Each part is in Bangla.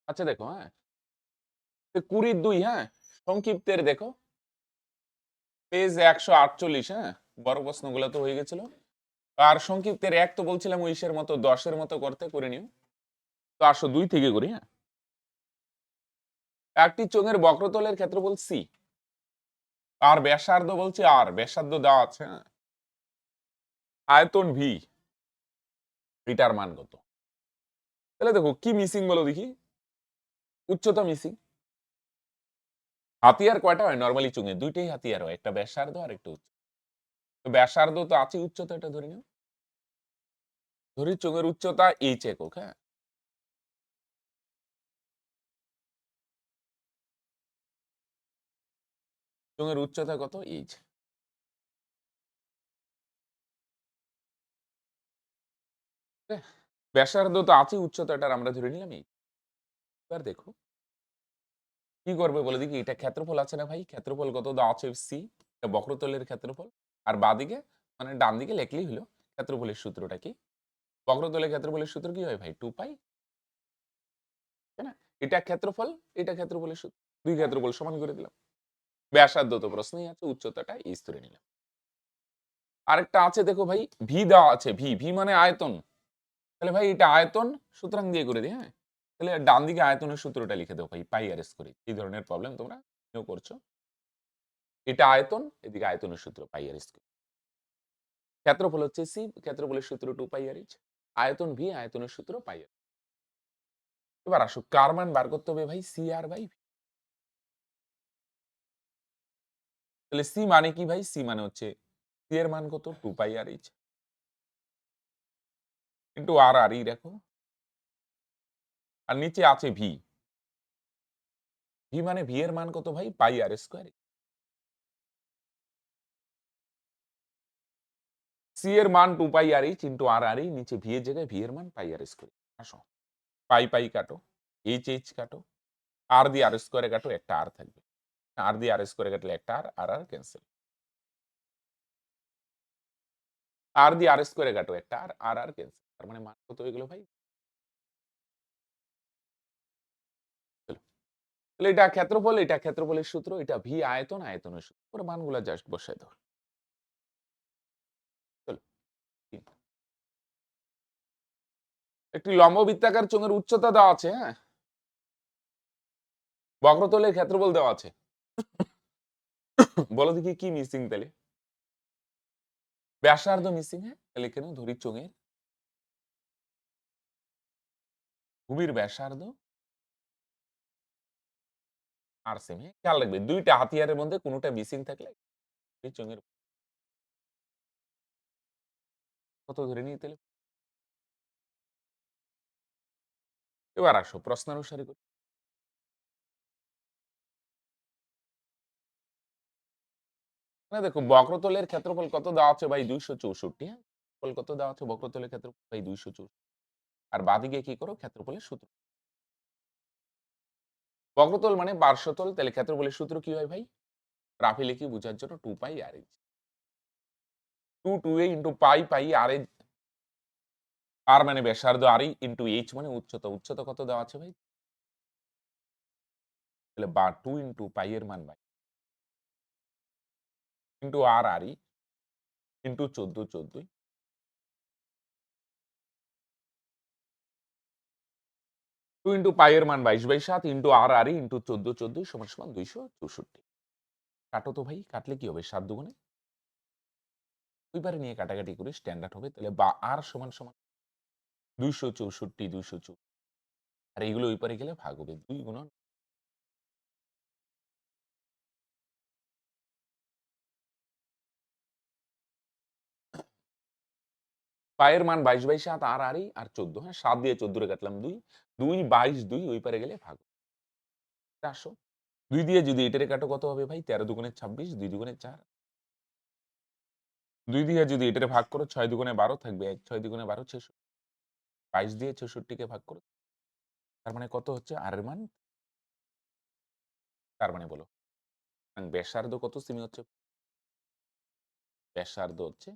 আচ্ছা দেখো, হ্যাঁ, 20-2, হ্যাঁ, সংক্ষিপ্তের দেখো পেজ 148, হ্যাঁ, বড় প্রশ্নগুলো তো হয়ে গেছিল। আর সংক্ষিপ্তের 1 তো বলছিলাম উইশের মতো 10-এর মতো করতে, করে নিও। তো আসো 2 থেকে করি, হ্যাঁ। একটি চোঙের বক্রতলের ক্ষেত্রফল সি, আর ব্যাসার্ধ বলছে আর, ব্যাসার্ধ দেওয়া আছে, হ্যাঁ, আয়তন ভি, এটার মান কত? তাহলে দেখো কি মিসিং বলো দেখি। উচ্চতা মিসিং। হাতিয়ার কয়টা হয় নরমালি চোঙে? দুইটাই হাতিয়ার হয়, একটা ব্যাসার্ধ আর একটা উচ্চতা। তো ব্যাসার্ধ তো আছে, উচ্চতা এটা ধরে নিও। ধরি চোঙের উচ্চতা এইচ একক, হ্যাঁ। চোঙের উচ্চতা কত? এইচ। ব্যাসার্ধ তো আছে, উচ্চতাটার আমরা ধরে নিলাম এই। এবার দেখো কি করবে বলে দেখি। এটা ক্ষেত্রফল আছে না ভাই, ক্ষেত্রফল কত দেওয়া আছে? সি, এটা বক্রতলের ক্ষেত্রফল। আর বাদিকে মানে ডান দিকে লেখলেই হলো ক্ষেত্রফলের সূত্রটা কি। বক্রতলের ক্ষেত্রফলের সূত্র কি হয় ভাই? 2 পাই, তাই না? এটা ক্ষেত্রফল, এটা ক্ষেত্রফলের সূত্র, দুই ক্ষেত্রফল সমান করে দিলাম। ব্যাসার্ধ তো প্রশ্নই আছে, উচ্চতাটা এই স্তরে নিলাম। আরেকটা আছে দেখো ভাই, ভি দেওয়া আছে, ভি, ভি মানে আয়তন। তাহলে ভাই এটা আয়তন, সুতরাং দিয়ে করে দিই, হ্যাঁ। তাহলে ডান দিকে আয়তনের সূত্রটা লিখে দাও ভাই, পাই আর স্কয়ার। এই ধরনের প্রবলেম তোমরা করছো। এটা আয়তন, এদিকে আয়তনের সূত্র পাই আর স্কয়ার। ক্ষেত্রফল হচ্ছে সি, ক্ষেত্রফলের সূত্র 2 পাই আর এইচ। আয়তন ভি, আয়তনের সূত্র পাই আর। এবার আসো কার মান বার করতে হবে ভাই? C R by V. তাহলে সি মানে কি ভাই? সি মানে হচ্ছে সি এর মান কত? 2 পাই আর এইচ ইন্টু আর আর ই দেখো। আর নিচে আছে ভি, ভি মানে ভি এর মান কত ভাই? পাই আর স্কয়ার। সি এর মান 2 পাই আর এইচ ইন্টু আর আর ই, নিচে ভি এর জায়গায় ভি এর মান পাই আর স্কয়ার। আসো পাই পাই কাটো, এইচ এইচ কাটো, আর দিয়ে আর স্কয়ারে কাটো, একটা আর থাকবে। আর দিয়ে আর স্কয়ারে কাটলে একটা আর, আর আর ক্যান্সেল। আর দিয়ে আর স্কয়ারে কাটো, একটা আর, আর আর ক্যান্সেল। তার মানে মান কত হয়ে গেল ভাই? চলো। তাহলে এটা ক্ষেত্রফল, এটা ক্ষেত্রফলের সূত্র, এটা ভি আয়তন, আয়তনের সূত্র। পুরো মানগুলো জাস্ট বসায় দাও। চলো। একটি লম্ব বৃত্তাকার চোঙের উচ্চতা দেওয়া আছে, হ্যাঁ। বক্রতলের ক্ষেত্রফল দেওয়া আছে। বলো দেখি কি মিসিং তাহলে? ব্যাসার্ধ মিসিং, হ্যাঁ। তাহলে কেন ধরি চোঙের ভূমির ব্যাসার্ধ আর সেমি, খেয়াল রাখবে দুইটা হাতিয়ারের মধ্যে কোনোটা মিসিং থাকলে এই চোঙের কত ধরে নিই তাহলে। এবার আসো প্রশ্নানুসারে করি। না দেখো বক্রতলের ক্ষেত্রফল কত দেওয়া আছে ভাই? 264, হ্যাঁ। ক্ষেত্রফল কত দেওয়া আছে বক্রতলের ক্ষেত্রফল ভাই? 264। আর বাদিকে কি করো? ক্ষেত্রফলের সূত্র। বক্রতল মানে পার্শ্বতল, তাহলে ক্ষেত্রফলের সূত্র কি হয় ভাই? রাফে লিখি বোঝার জন্য 2 পাই আর এইচ। 2 ইন্টু পাই, পাই আর এইচ, আর মানে ব্যাসার্ধ, আর ইন্টু এইচ মানে উচ্চতা। উচ্চতা কত দেওয়া আছে ভাই? তাহলে বা 2 ইন্টু পাই এর মান by into R R into 14, 14 2 into pi এর মান 22/7 ইন্টু আর আর ইন্টু 14, 14 সমান সমান 264। কাটো তো ভাই, কাটলে কি হবে? 7 দুগুণে ওইবারে নিয়ে কাটাকাটি করে স্ট্যান্ডার্ড হবে। তাহলে বা আর সমান সমান 264, 264। আর এইগুলো ওই পারে গেলে ভাগ হবে 2 গুণন পায়ের মান 22/7 আর আর 14, হ্যাঁ। 7 দিয়ে 14 রে কাটলাম 2, 2 22 2 ওই পারে গেলে ভাগ 400। 2 দিয়ে যদি এটারে কাটো কত হবে ভাই? 13 দুগুণে 26, 2 দুগুণে 4। 2 দিয়ে যদি এটারে ভাগ করো 6 দুগুণে 12 থাকবে 1, 6 দুগুণে 12 66। 22 দিয়ে 66 কে ভাগ করো। তার মানে কত হচ্ছে আর এর মান? তার মানে বলো ব্যাসার্ধ কত সেমি হচ্ছে? ব্যাসার্ধ হচ্ছে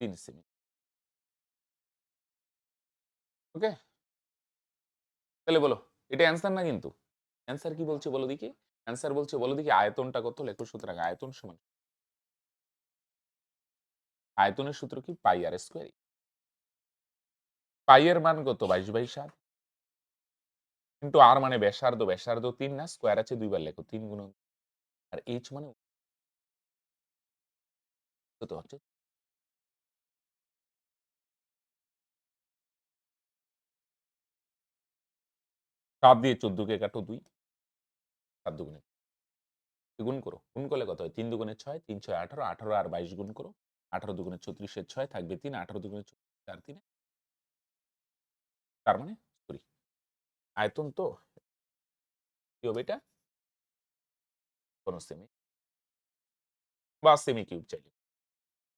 3 সেমি। ওকে? তাহলে বলো এটা অ্যান্সার না কিন্তু। অ্যান্সার কি বলছে বলো দেখি? অ্যান্সার বলছে বলো দেখি আয়তনটা কত লেখো সুতরাং আয়তন সমান আয়তনের সূত্র কি পাই আর স্কয়ার। পাই এর মান কত 22/7 কিন্তু আর মানে ব্যাসার্ধ, ব্যাসার্ধ ৩ না স্কয়ার আছে ২ বার লেখো ৩ গুণন আর এইচ মানে কত হচ্ছে ৭ দিয়ে ১৪ কে কাটো ২ ৭ দুগুণে গুণ করো। গুণ করলে কত হয়? ৩ দুগুণে ৬, ৩ ৬ ১৮, ১৮ আর ২২ গুণ করো। ১৮ দুগুণে ৩৬ এর ৬ থাকবে ৩, ১৮ দুগুণে ৩৪ ৪ ৩ তার মানে সরি আয়তন তো কি হবে এটা? কোন সেমি বা সেমি কিউব চাইলে।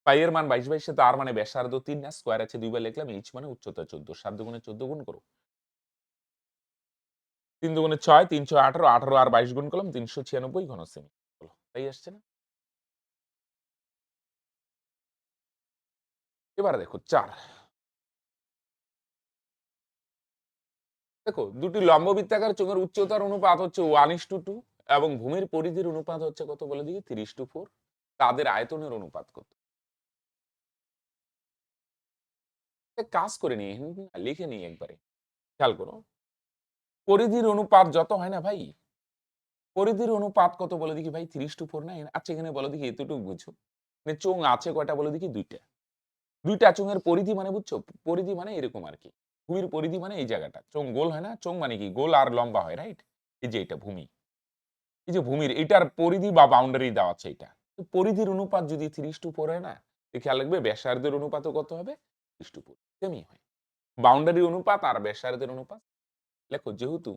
পাই এর মান ২২/৭ আর মানে ব্যাসার্ধ ৩ না স্কয়ার আছে ২ বার লিখলাম এইচ মানে উচ্চতা ১৪ ৭ দুগুণে ১৪ গুণ করো। ৩ দুগুণে ৬, ৩ ৬ ১৮, ১৮ আর ২২ গুণ করলাম ৩৯৬ ঘন সেমি। বলো তাই আসছে না? এবার দেখো ৪ দেখো দুটি লম্ববৃত্তাকার চোঙের উচ্চতার অনুপাত হচ্ছে 1:2 এবং ভূমির পরিধির অনুপাত হচ্ছে কত বলে দিকে 3:4 তাদের আয়তনের অনুপাত কত? একটা কাজ করে নি লিখে নিই একবারে খেয়াল করো পরিধির অনুপাত যত হয় না ভাই পরিধির অনুপাত কত বলে দেখি ভাই 3:4 না আচ্ছা এখানে বলো দেখি এতটুকু বুঝো মানে চোঙ আছে কয়টা বলে দেখি দুইটা দুইটা চোঙের পরিধি মানে বুঝছো পরিধি মানে এরকম আর কি ভূমির পরিধি মানে এই জায়গাটা চোঙ গোল হয় না চোঙ মানে কি গোল আর লম্বা হয় রাইট এই যে এটা ভূমি এই যে ভূমির এটার পরিধি বা বাউন্ডারি দেওয়া আছে এটা তো পরিধির অনুপাত যদি 3:4 হয় না তো খেয়াল রাখবে ব্যাসার্ধের অনুপাতও কত হবে 3:4 সেমই হয় বাউন্ডারি অনুপাত আর ব্যাসার্ধের অনুপাত লেখো যেহেতু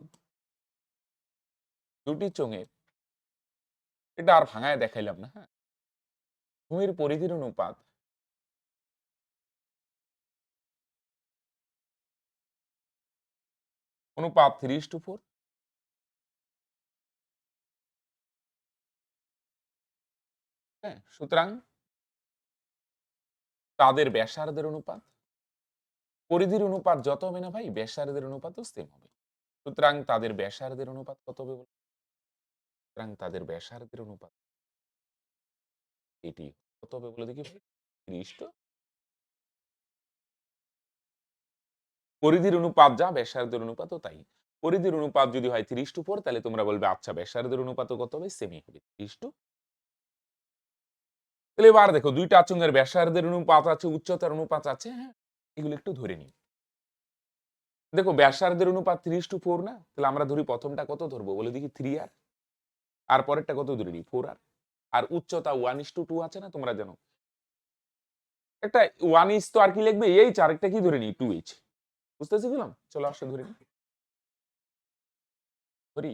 দুটি চোঙের এটা আর ভাঙায় দেখাইলাম না হ্যাঁ ভূমির পরিধির অনুপাত অনুপাত 3:4 হ্যাঁ সুতরাং তাদের ব্যাসার্ধের অনুপাত পরিধির অনুপাত যত হবে না ভাই ব্যাসার্ধের অনুপাতও সেম হবে সুতরাং তাদের ব্যাসার্ধের অনুপাত কত হবে সুতরাং তাদের ব্যাসার্ধের অনুপাত এটি কত হবে বলে দেখি ভাই 30 পরিধির অনুপাত যা ব্যাসার্ধের অনুপাতও তাই পরিধির অনুপাত যদি হয় 3:4 তাহলে তোমরা বলবে আচ্ছা ব্যাসার্ধের অনুপাতও কত হবে সেমই হবে 30 তাহলে এবার দেখো দুইটা চোঙের ব্যাসার্ধের অনুপাত আছে উচ্চতার অনুপাত আছে হ্যাঁ এগুলো একটু ধরে নিই দেখো ব্যাসার্ধের অনুপাত 3:4 না তাহলে আমরা ধরি প্রথমটা কত ধরবো বলে দেখি 3 আর পরেরটা কত ধরে নিই 4 আর উচ্চতা 1:2 আছে না তোমরা জানো একটা 1 ইস তো আর কি লিখবে এইচ আরেকটা কি ধরে নিই 2h বুঝতেছি গেলাম চলো আসো ধরে নিই ধরি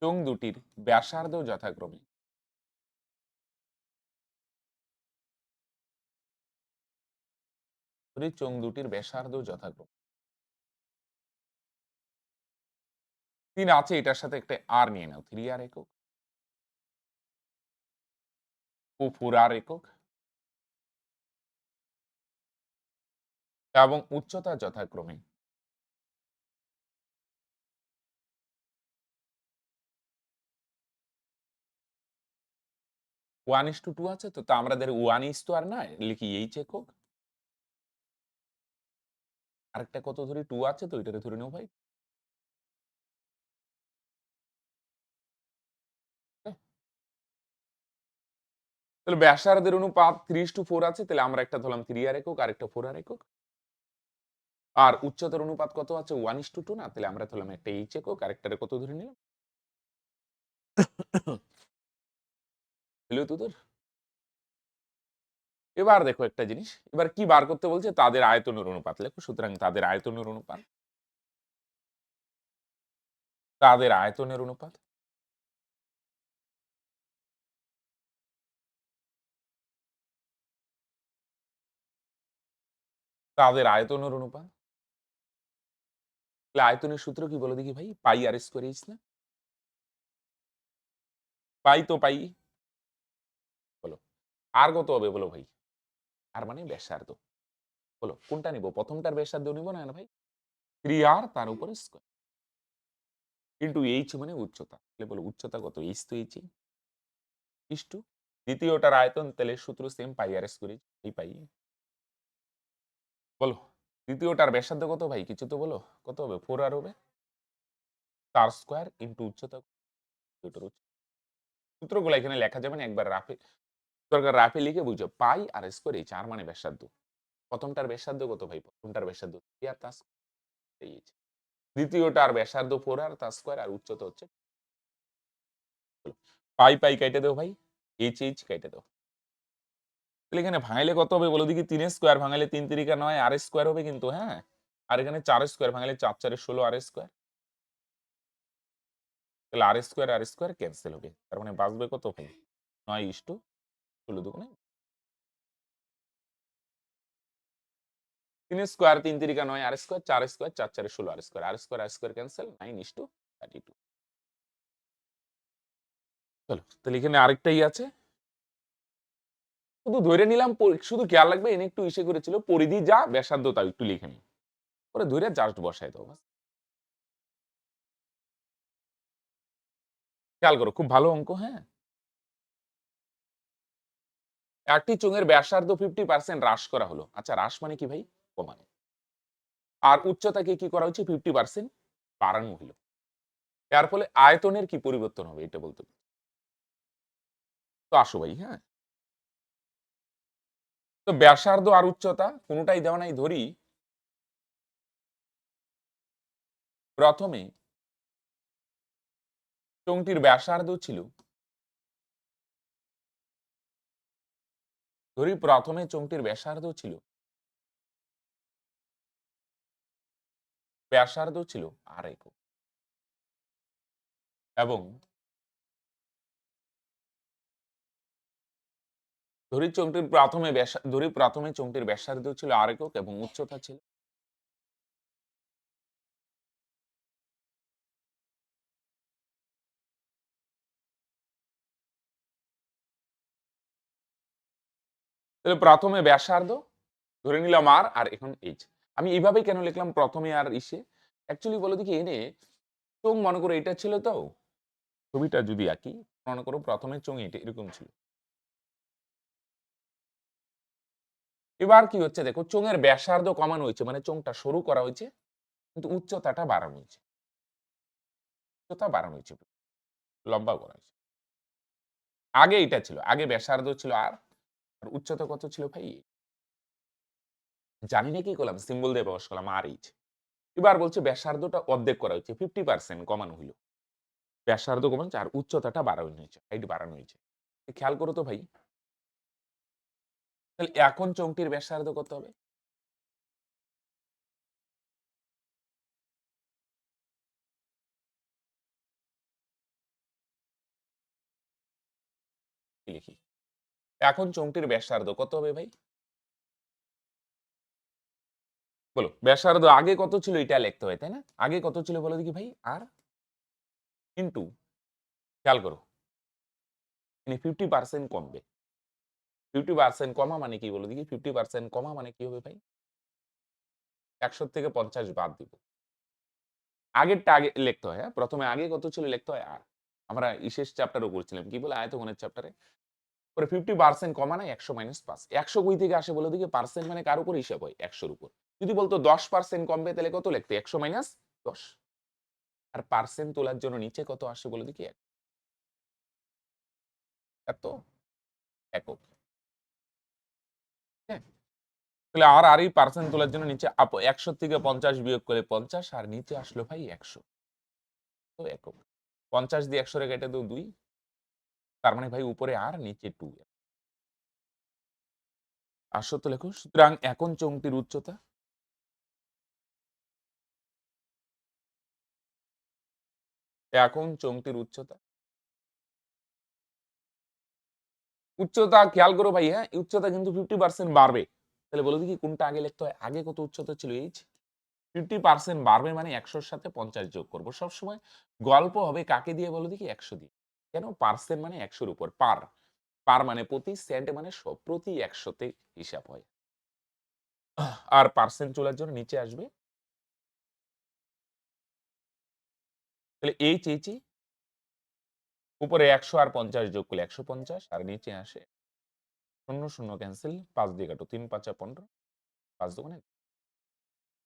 চোঙ দুটির ব্যাসার্ধ যথাক্রমে ধরি চোঙ দুটির ব্যাসার্ধ যথাক্রমে 3 আছে এটার সাথে একটা আর নিয়ে নাও 3 একক ও 4 একক এবং উচ্চতা যথাক্রমে 1:2 আছে তো আমরা ধরি 1 ইস তো আর না লিখি এইচ একক আরেকটা কত ধরি 2 আছে তো এটারে ধরে নাও ভাই হ্যাঁ? তাহলে ব্যাসার্ধের অনুপাত 3:4 আছে তাহলে আমরা একটা ধরলাম 3 একক আর একটা 4 একক আর উচ্চতার অনুপাত কত আছে 1:2 না তাহলে আমরা ধরলাম একটা এইচ একক আর একটা কত ধরে নিলাম হলো তোদের এবার দেখো একটা জিনিস এবার কি বার করতে বলছে তাদের আয়তনের অনুপাত লেখো সুতরাং তাদের আয়তনের অনুপাত তাদের আয়তনের অনুপাত তাদের আয়তনের অনুপাত তাহলে আয়তনের সূত্র কি বলো দেখি ভাই পাই আর স্কোয়ার এইচ না পাই তো পাই বলো আর কত হবে বলো ভাই আর মানে ব্যাসার্ধ বলো কোনটা নিব? প্রথমটার ব্যাসার্ধ নিব না ভাই? 3r তার উপরে স্কয়ার ইনটু h মানে উচ্চতা। তাহলে বলো উচ্চতা কত? h তো h ই ইসটু দ্বিতীয়টার আয়তন তাহলে সূত্র সেম পাই আর স্কয়ার এই পাই। বলো দ্বিতীয়টার ব্যাসার্ধ কত ভাই? কিছু তো বলো। কত হবে? 4r হবে। তার স্কয়ার ইনটু উচ্চতা দুটোর সূত্রগুলো এখানে লেখা যাবে না, একবার রাফে দরকার রাফে লিখে বুঝো। পাই আর স্কয়ার h আর মানে ব্যাসার্ধ। প্রথমটার ব্যাসার্ধ কত ভাই? প্রথমটার ব্যাসার্ধ 3 আর তার স্কয়ার h। দ্বিতীয়টার ব্যাসার্ধ 4r তার স্কয়ার আর উচ্চতা হচ্ছে পাই পাই কেটে দাও ভাই, এইচ এইচ কেটে দাও। তাহলে এখানে ভাঙাইলে কত হবে বলো দেখি? 3 স্কয়ার ভাঙাইলে 3 3 9 আর স্কয়ার হবে কিন্তু, হ্যাঁ। আর এখানে 4 স্কয়ার ভাঙাইলে 4 4 16 আর স্কয়ার। তাহলে আর স্কয়ার ক্যান্সেল হবে। তার মানে বাঁচবে কত ভাই? 9:16 দুগুণে 3 স্কয়ার 3 3 9 আর স্কয়ার 4 স্কয়ার 4 4 16 আর স্কয়ার ক্যান্সেল 9:32। চলো তাহলে এখানে আরেকটাই আছে। শুধু ধরে নিলাম শুধু খেয়াল রাখবে এনে একটু ইসে করেছিল পরিধি যা ব্যাসার্ধ তাও একটু লিখে নিই। পরে ধরে জাস্ট বসায় দাও বাস। খেয়াল করো খুব ভালো অঙ্ক, হ্যাঁ। একটি চোঙের ব্যাসার্ধ 50% হ্রাস করা হলো। আচ্ছা হ্রাস মানে কি ভাই? কমানো। আর উচ্চতাকে কি করা হচ্ছে? 50% বাড়ানো হলো। এর ফলে আয়তনের কি পরিবর্তন হবে এটা বলতে হবে। তো আসো ভাই, হ্যাঁ। তো ব্যাসার্ধ আর উচ্চতা কোনটাই দেওয়া নাই, ধরি প্রথমে চোঙটির ব্যাসার্ধ ছিল, ধরি প্রথমে চোঙটির ব্যাসার্ধ ছিল আর একক এবং ধরি প্রথমে চোঙটির ব্যাসার্ধ ছিল আর একক এবং উচ্চতা ছিল, তাহলে প্রথমে ব্যাসার্ধ ধরে নিলাম আর এখন এইচ। আমি এইভাবেই কেন লিখলাম প্রথমে আর ইসে? অ্যাকচুয়ালি বলো দেখি এনে চোঙ মনে করো এটা ছিল, তো ছবিটা যদি আঁকি মনে করো প্রথমে চোঙ এটা এরকম ছিল। এবার কি হচ্ছে দেখো, চোঙের ব্যাসার্ধ কমানো হয়েছে মানে চোঙটা সরু করা হয়েছে, কিন্তু উচ্চতাটা বাড়ানো হয়েছে। উচ্চতা বাড়ানো হয়েছে, লম্বা করা হয়েছে। আগে এটা ছিল, আগে ব্যাসার্ধ ছিল আর উচ্চতা কত ছিল ভাই? জানি না কি করলাম, সিম্বল দিয়ে প্রকাশ করলাম আর এইচ। এবার বলছে ব্যাসার্ধটা অর্ধেক করা হয়েছে, 50% কমানো হলো। ব্যাসার্ধ কমানো আর উচ্চতাটা বাড়ানো হয়েছে, হাইট বাড়ানো হয়েছে। খেয়াল করো তো ভাই, তাহলে এখন চোঙটির ব্যাসার্ধ কত হবে? লিখি, এখন চোঙটির ব্যাসার্ধ কত হবে ভাই? বলো ব্যাসার্ধ আগে কত ছিল এটা লিখতে হয় তাই না? আগে কত ছিল বলো দেখি ভাই? আর ইনটু, খেয়াল করো এখানে 50% কমবে। 50% কমা মানে কি বলো দেখি? 50% কমা মানে কি হবে ভাই? 100 থেকে 50 বাদ দিব। আগেরটা আগে লিখতে হয়, হ্যাঁ। প্রথমে আগে কত ছিল লিখতে হয় আর। আমরা শেষ চ্যাপ্টারও করছিলাম কি বলে আয়তঘনের চ্যাপ্টারে। পরে 50% কমা নাই 100 মাইনাস 5। 100 কই থেকে আসে বলো দেখি? পার্সেন্ট মানে কার উপর হিসাব হয়? 100 এর উপর। যদি বলতো 10% কমবে তাহলে কত লিখতে? 100 মাইনাস 10। আর পার্সেন্ট তোলার জন্য নিচে কত আসে বলো দেখি? এত একক। হ্যাঁ? তাহলে আর এই পার্সেন্ট তোলার জন্য নিচে 100 থেকে 50 বিয়োগ করে 50 আর নিচে আসলো ভাই 100। তো একক। 50 দিয়ে 100 রে কেটে দাও 2। তার মানে ভাই উপরে আর নিচে 2। আসো তো লেখো। সুতরাং এখন চোঙটির উচ্চতা, এখন চোঙটির উচ্চতা, উচ্চতা খেয়াল করো ভাই, হ্যাঁ। উচ্চতা কিন্তু 50% বাড়বে। তাহলে বলো দেখি কোনটা আগে লিখতে হয়? আগে কত উচ্চতা ছিল এইচ? 50% বাড়বে মানে 100 এর সাথে 50 যোগ করব। সবসময় গল্প হবে কাকে দিয়ে বলো দেখি? 100 দিয়ে। কেন? পার্সেন্ট মানে 100 এর উপর। পার মানে প্রতি, সেন্ট মানে প্রতি 100 তে হিসাব হয়। আর পার্সেন্ট তোলার জন্য নিচে আসবে তাহলে এইচ উপরে 100 আর 50 যোগ করলে 150 আর নিচে আসে 0 0 ক্যান্সেল 5 দিয়ে কাটো 3 5 15 5 দোকানে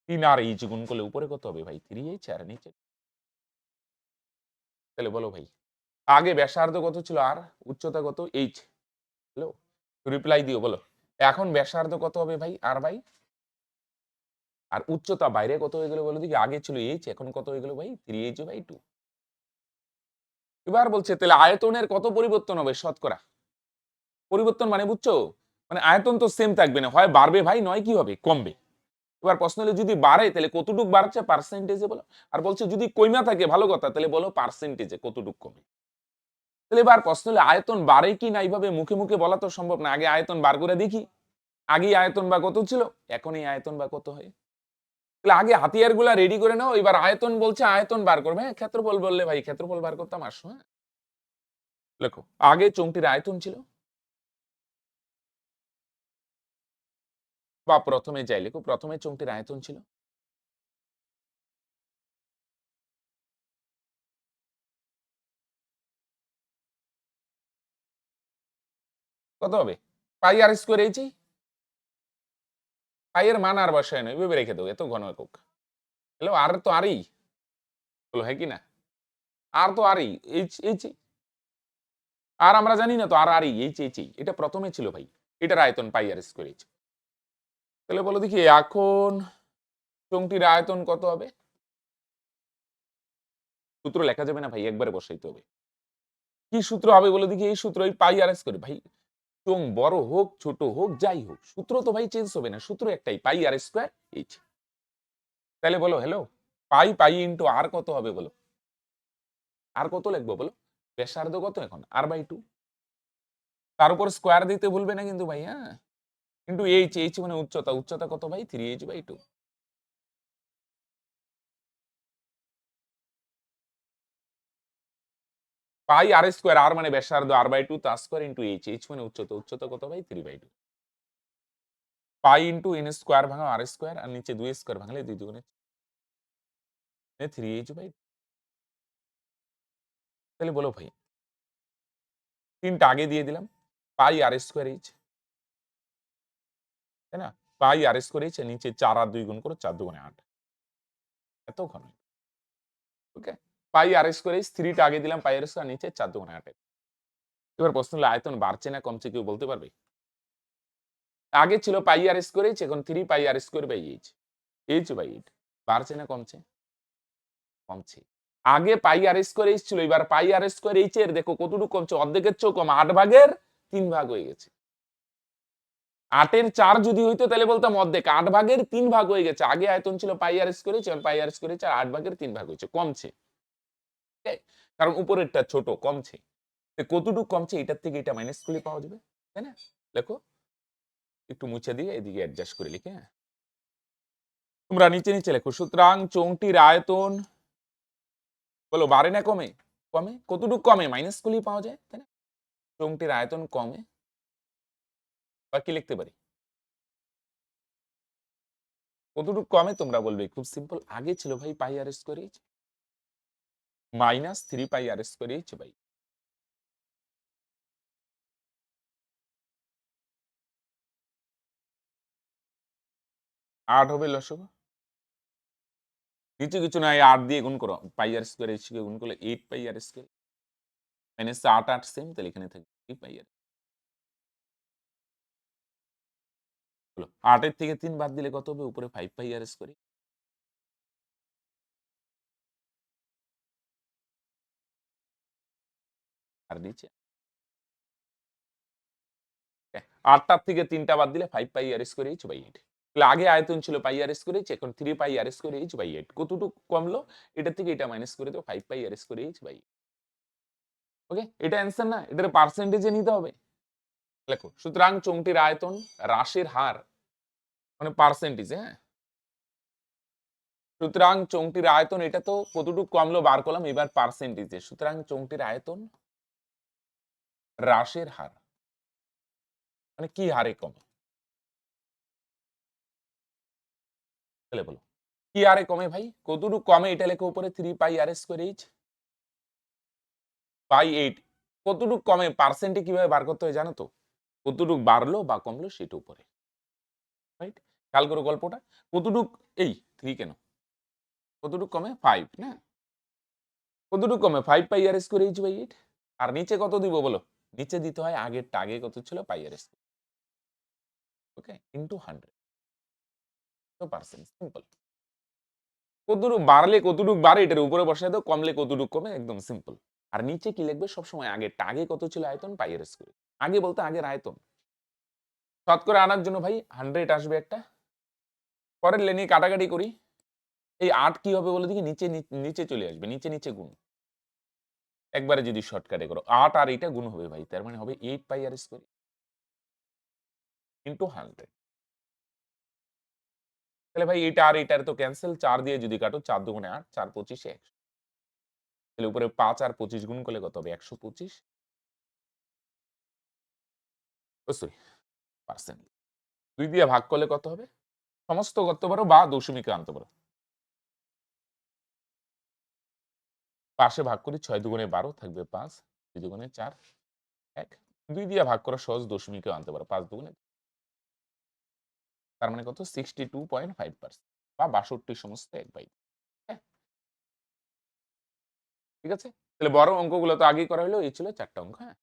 3 আর এইচ গুণ করলে উপরে কত হবে ভাই 3h আর নিচে তাহলে বলো ভাই আগে ব্যাসার্ধ কত ছিল আর উচ্চতা কত এইচ হ্যালো রিপ্লাই দিও বলো এখন ব্যাসার্ধ কত হবে ভাই আর ভাই আর উচ্চতা বাইরে কত হয়ে গেল বলো দেখি আগে ছিল এইচ এখন কত হয়ে গেল ভাই 3h/2 এবার বলছে তাহলে আয়তনের কত পরিবর্তন হবে শতকরা পরিবর্তন মানে বুঝছো মানে আয়তন তো সেম থাকবে না হয় বাড়বে ভাই নয় কি হবে কমবে এবার প্রশ্ন হলো যদি বাড়ে তাহলে কতটুক বাড়ছে পার্সেন্টেজে বলো আর বলছে যদি কইমা থাকে ভালো কথা তাহলে বলো পার্সেন্টেজে কতটুক কমে তাহলে এবার প্রশ্ন হলো আয়তন বাড়ে কি না এইভাবে মুখে মুখে বলা তো সম্ভব না আগে আয়তন বার করে দেখি আগে আয়তন বা কত ছিল এখন এই আয়তন বা কত হয় তাহলে আগে হাতিয়ার গুলা রেডি করে নাও এবার আয়তন বলছে আয়তন বার করবে হ্যাঁ ক্ষেত্রফল বললে ভাই ক্ষেত্রফল বার করতাম আসো হ্যাঁ লেখো আগে চোঙটির আয়তন ছিল বা প্রথমে যাই লেখো প্রথমে চোঙটির আয়তন ছিল কত হবে পাই আর স্কোয়ার এইচি পাই এর মান আর বসায় নয় ভেবে রেখে দেবো এত ঘন একক হ্যালো আর তো আরই বলো হ্যাঁ কি না আর তো আরই এইচ এইচ আর আমরা জানি না তো আর আরই এইচ এইচ এটা প্রথমে ছিল ভাই এটার আয়তন পাই আর স্কোয়ার এইচ তাহলে বলো দেখি এখন চোঙটির আয়তন কত হবে সূত্র লেখা যাবে না ভাই একবারে বসাইতে হবে কি সূত্র হবে বলে দেখি এই সূত্র এই পাই আর স্কোয়ার ভাই চোঙ বড় হোক ছোট হোক যাই হোক সূত্র তো ভাই চেঞ্জ হবে না সূত্র একটাই পাই আর স্কোয়ার এইচ তাহলে বলো হ্যালো পাই পাই ইন্টু আর কত হবে বলো আর কত লিখবো বলো ব্যাসার্ধ কত এখন r/2 তার উপর স্কোয়ার দিতে ভুলবে না কিন্তু ভাই হ্যাঁ কিন্তু এইচ মানে উচ্চতা উচ্চতা কত ভাই 3h/2 পাই আর স্কোয়ার আর মানে ব্যাসার্ধ r/2 তার স্কোয়ার ইন্টু এইচ মানে উচ্চতা উচ্চতা কত ভাই 3/2 পাই ইন্টু n স্কোয়ার ভাঙা আর স্কোয়ার আর নিচে 2 স্কোয়ার ভাঙলে 2 দুগুণে 3h/2 তাহলে বলো ভাই তিনটা আগে দিয়ে দিলাম পাই আর স্কোয়ার এইচ তাই না পাই আর স্কোয়ার এইচ নিচে 4 আর 2 গুণ করো 4 দুগুণে 8 এত ঘন ওকে পাই আর স্কোয়ার এইচ 3 টা আগে দিলাম পাই আর স্কোয়ার নিচে 4 দুগুণে 8 এবার প্রশ্ন হলো আয়তন বাড়ছে না কমছে কেউ বলতে পারবে আগে ছিল পাই আর স্কোয়ার এইচ এখন 3 পাই আর স্কোয়ার বাই এইচ/8 বাড়ছে না কমছে কমছে আগে পাই আর স্কোয়ার এইচ ছিল এবার পাই আর স্কোয়ার এইচ এর দেখো কতটুকু কমছে অর্ধেকের চেয়েও কম 8 ভাগের 3 ভাগ হয়ে গেছে 8 এর 4 যদি হইতো তাহলে বলতাম অর্ধেক 8 ভাগের 3 ভাগ হয়ে গেছে আগে আয়তন ছিল পাই আর স্কোয়ার এইচ এখন পাই আর স্কোয়ার এইচ আর 8 ভাগের 3 ভাগ হয়েছে কমছে কারণ উপরেরটা ছোট কমছে কতটুকু কমছে এটার থেকে এটা মাইনাস করলে পাওয়া যাবে তাই না দেখো একটু মুছে দিয়ে এদিকে অ্যাডজাস্ট করে লিখে হ্যাঁ তোমরা নিচে নিচে লেখো সুতরাং চোঙটির আয়তন বলো বাড়ে না কমে কমে কতটুকু কমে মাইনাস করলেই পাওয়া যায় তাই না চোঙটির আয়তন কমে বা কি লিখতে পারি কতটুকু কমে তোমরা বলবে খুব সিম্পল আগে ছিল ভাই pi r square H minus 3 pi r square H by 8 হবে লসগু নিচে কিছু নাই 8 দিয়ে গুণ করো পাই আর স্কোয়ার এইচ কে গুণ করলে 8 পাই আর স্কোয়ার মাইনাস 8 8 সেম তাহলে এখানে থাকবে 3 পাই আর হলো 8 এর থেকে 3 বাদ দিলে কত হবে উপরে 5 পাই আর স্কোয়ার আর নিচে 8টার থেকে 3টা বাদ দিলে 5 পাই আর স্কোয়ার এইচ বাই 8 তাহলে আগে আয়তন ছিল পাই আর স্কোয়ার এইচ এখন 3 pi r square H by 8 কতটুকু কমলো এটা থেকে এটা মাইনাস করে দাও 5 পাই r square H bye okay এটা অ্যান্সার না এটার পার্সেন্টেজে নিতে হবে লেখো সুতরাং চোঙটির আয়তন হ্রাসের হার মানে পার্সেন্টেজ হ্যাঁ সুতরাং চোঙটির আয়তন এটা তো কতটুকু কমলো বার করলাম এবার পার্সেন্টেজে সুতরাং চোঙটির আয়তন হ্রাসের হার মানে কি হারে কমে তাহলে বলো কি আরে কমে ভাই, কতটুকু কমে এটা লেখো উপরে 3 pi r square H by 8। কতটুকু কমে পার্সেন্টে কিভাবে বার করতে হয় জানো তো? কতটুকু বাড়লো বা কমলো সেটা উপরে, রাইট? খেয়াল করো গল্পটা। কতটুক এই 3 কেন? কতটুকু কমে 5 না? কতটুকু কমে 5 পাই আর স্কোয়ার এইচ বাই 8। আর নিচে কত দিব বলো? নিচে দিতে হয় আগেরটা, আগে কত ছিল পাই আর স্কোয়ার, ওকে, ইনটু 100 তো পার্সেন্ট, সিম্পল। কতটুকু বাড়লে কতটুকু বাড়ে এটার উপরে বসায় দাও, কমলে কতটুকু কমে, একদম সিম্পল। আর নিচে কি লিখবে সবসময় আগেরটা, আগে কত ছিল আয়তন পাই আর স্কোয়ার। আগে বলতে আগের আয়তন। শতকরা আনার জন্য ভাই 100 আসবে একটা। পরের লেনে কাটাকাটি করি। এই 8 কি হবে বলে দেখি, নিচে নিচে চলে আসবে, নিচে নিচে গুণ। একবারে যদি শর্টকাটে করো 8 আর এটা গুণ হবে ভাই, তার মানে হবে 8 পাই আর স্কোয়ার ইনটু 100। তাহলে ভাই এটা আর এটার তো ক্যান্সেল, 4 দিয়ে যদি কাটো 4 দুগুণে 8, 4 25 এ 100। তাহলে উপরে 5 আর 25 গুণ করলে কত হবে? 125 ও সরি পার্সেন্ট। 2 দিয়ে ভাগ করলে কত হবে? সমস্ত করতে পারো বা দশমিকে আনতে পারো। পাশে ভাগ করি 6 দুগুণে 12 থাকবে 5, 2 দুগুণে 4, 1। 2 দিয়ে ভাগ করা সহজ, দশমিকেও আনতে পারো। 5 দুগুণে, তার মানে কত? 62.5% বা 62 সমস্ত 1/2। হ্যাঁ, ঠিক আছে? তাহলে বড় অঙ্কগুলো তো আগেই করা হলো, এই ছিল 4 টা অঙ্ক, হ্যাঁ?